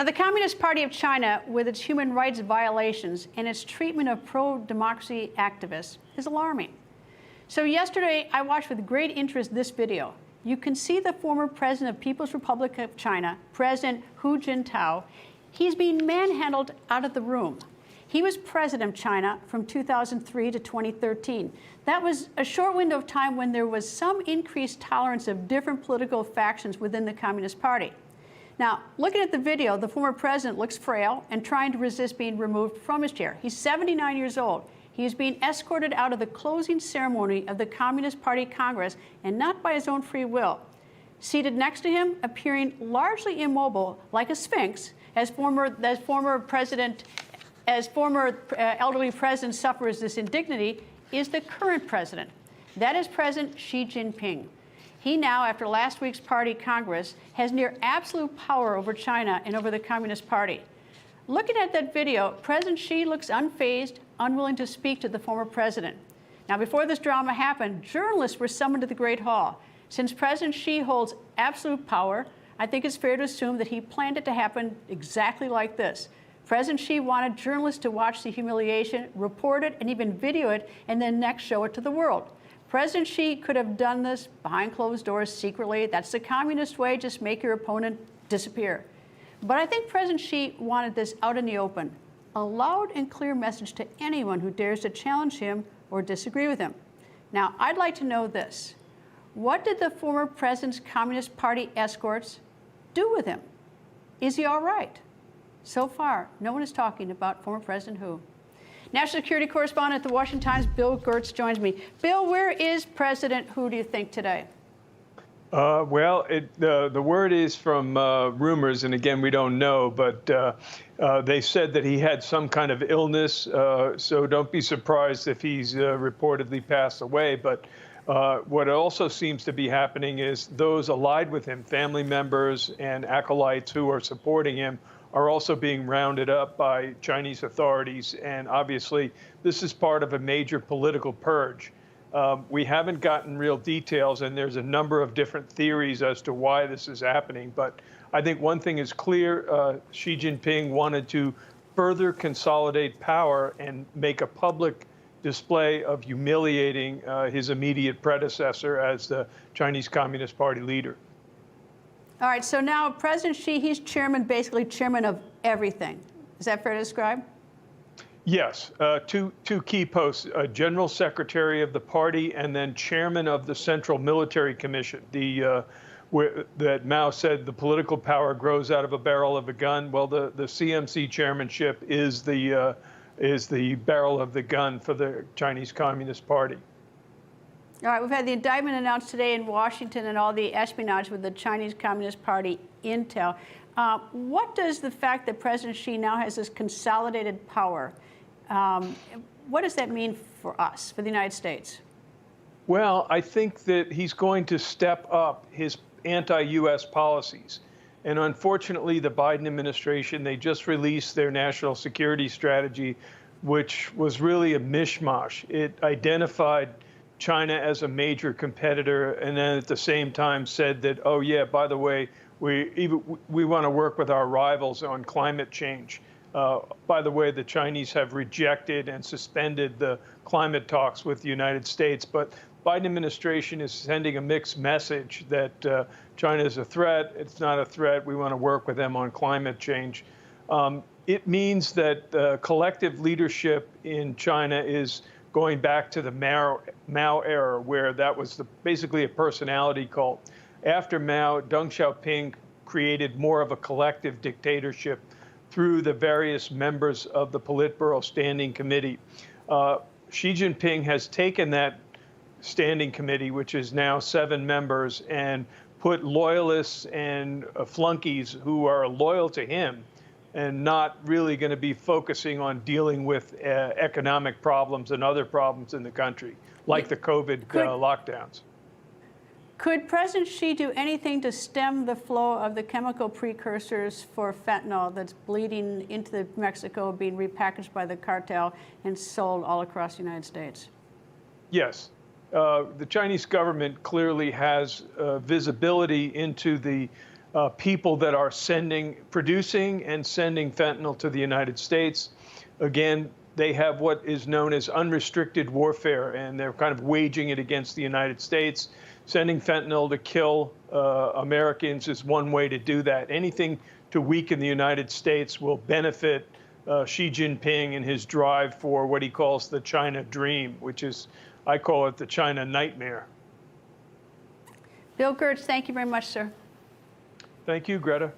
Now, the Communist Party of China, with its human rights violations and its treatment of pro-democracy activists, is alarming. So yesterday, I watched with great interest this video. You can see the former president of People's Republic of China, President Hu Jintao. He's being manhandled out of the room. He was president of China from 2003 to 2013. That was a short window of time when there was some increased tolerance of different political factions within the Communist Party. Now, looking at the video, the former president looks frail and trying to resist being removed from his chair. He's 79 years old. He is being escorted out of the closing ceremony of the Communist Party Congress, and not by his own free will. Seated next to him, appearing largely immobile, like a sphinx, as former elderly president suffers this indignity, is the current president. That is President Xi Jinping. He now, after last week's party Congress, has near absolute power over China and over the Communist Party. Looking at that video, President Xi looks unfazed, unwilling to speak to the former president. Now, before this drama happened, journalists were summoned to the Great Hall. Since President Xi holds absolute power, I think it's fair to assume that he planned it to happen exactly like this. President Xi wanted journalists to watch the humiliation, report it, and even video it, and then next show it to the world. President Xi could have done this behind closed doors secretly. That's the communist way, just make your opponent disappear. But I think President Xi wanted this out in the open, a loud and clear message to anyone who dares to challenge him or disagree with him. Now, I'd like to know this. What did the former president's Communist Party escorts do with him? Is he all right? So far, no one is talking about former President Hu. National security correspondent at the Washington Times, Bill Gertz, joins me. Bill, where is President Hu, do you think, today? Well, the word is from rumors, and again, we don't know, but they said that he had some kind of illness, so don't be surprised if he's reportedly passed away. But what also seems to be happening is those allied with him, family members and acolytes who are supporting him, are also being rounded up by Chinese authorities. And obviously, this is part of a major political purge. We haven't gotten real details, and there's a number of different theories as to why this is happening. But I think one thing is clear. Xi Jinping wanted to further consolidate power and make a public display of humiliating his immediate predecessor as the Chinese Communist Party leader. All right, so now President Xi, he's basically chairman of everything. Is that fair to describe? Yes, two key posts, General Secretary of the party and then Chairman of the Central Military Commission, that Mao said the political power grows out of a barrel of a gun. Well, the CMC chairmanship is the barrel of the gun for the Chinese Communist Party. All right, we've had the indictment announced today in Washington and all the espionage with the Chinese Communist Party intel. What does the fact that President Xi now has this consolidated power, what does that mean for us, for the United States? Well, I think that he's going to step up his anti-U.S. policies. And unfortunately, the Biden administration, they just released their national security strategy, which was really a mishmash. It identified China as a major competitor, and then at the same time said that, oh yeah, by the way, we want to work with our rivals on climate change. By the way, the Chinese have rejected and suspended the climate talks with the United States, but Biden administration is sending a mixed message that China is a threat. It's not a threat. We want to work with them on climate change. It means that collective leadership in China is going back to the Mao era, where that was basically a personality cult. After Mao, Deng Xiaoping created more of a collective dictatorship through the various members of the Politburo Standing Committee. Xi Jinping has taken that standing committee, which is now 7 members, and put loyalists and flunkies who are loyal to him and not really going to be focusing on dealing with economic problems and other problems in the country, like the COVID lockdowns. Could President Xi do anything to stem the flow of the chemical precursors for fentanyl that's bleeding into Mexico, being repackaged by the cartel and sold all across the United States? Yes. The Chinese government clearly has visibility into the people that are producing and sending fentanyl to the United States. Again, they have what is known as unrestricted warfare, and they're kind of waging it against the United States. Sending fentanyl to kill Americans is one way to do that. Anything to weaken the United States will benefit Xi Jinping and his drive for what he calls the China dream, which is, I call it the China nightmare. Bill Gertz, thank you very much, sir. Thank you, Greta.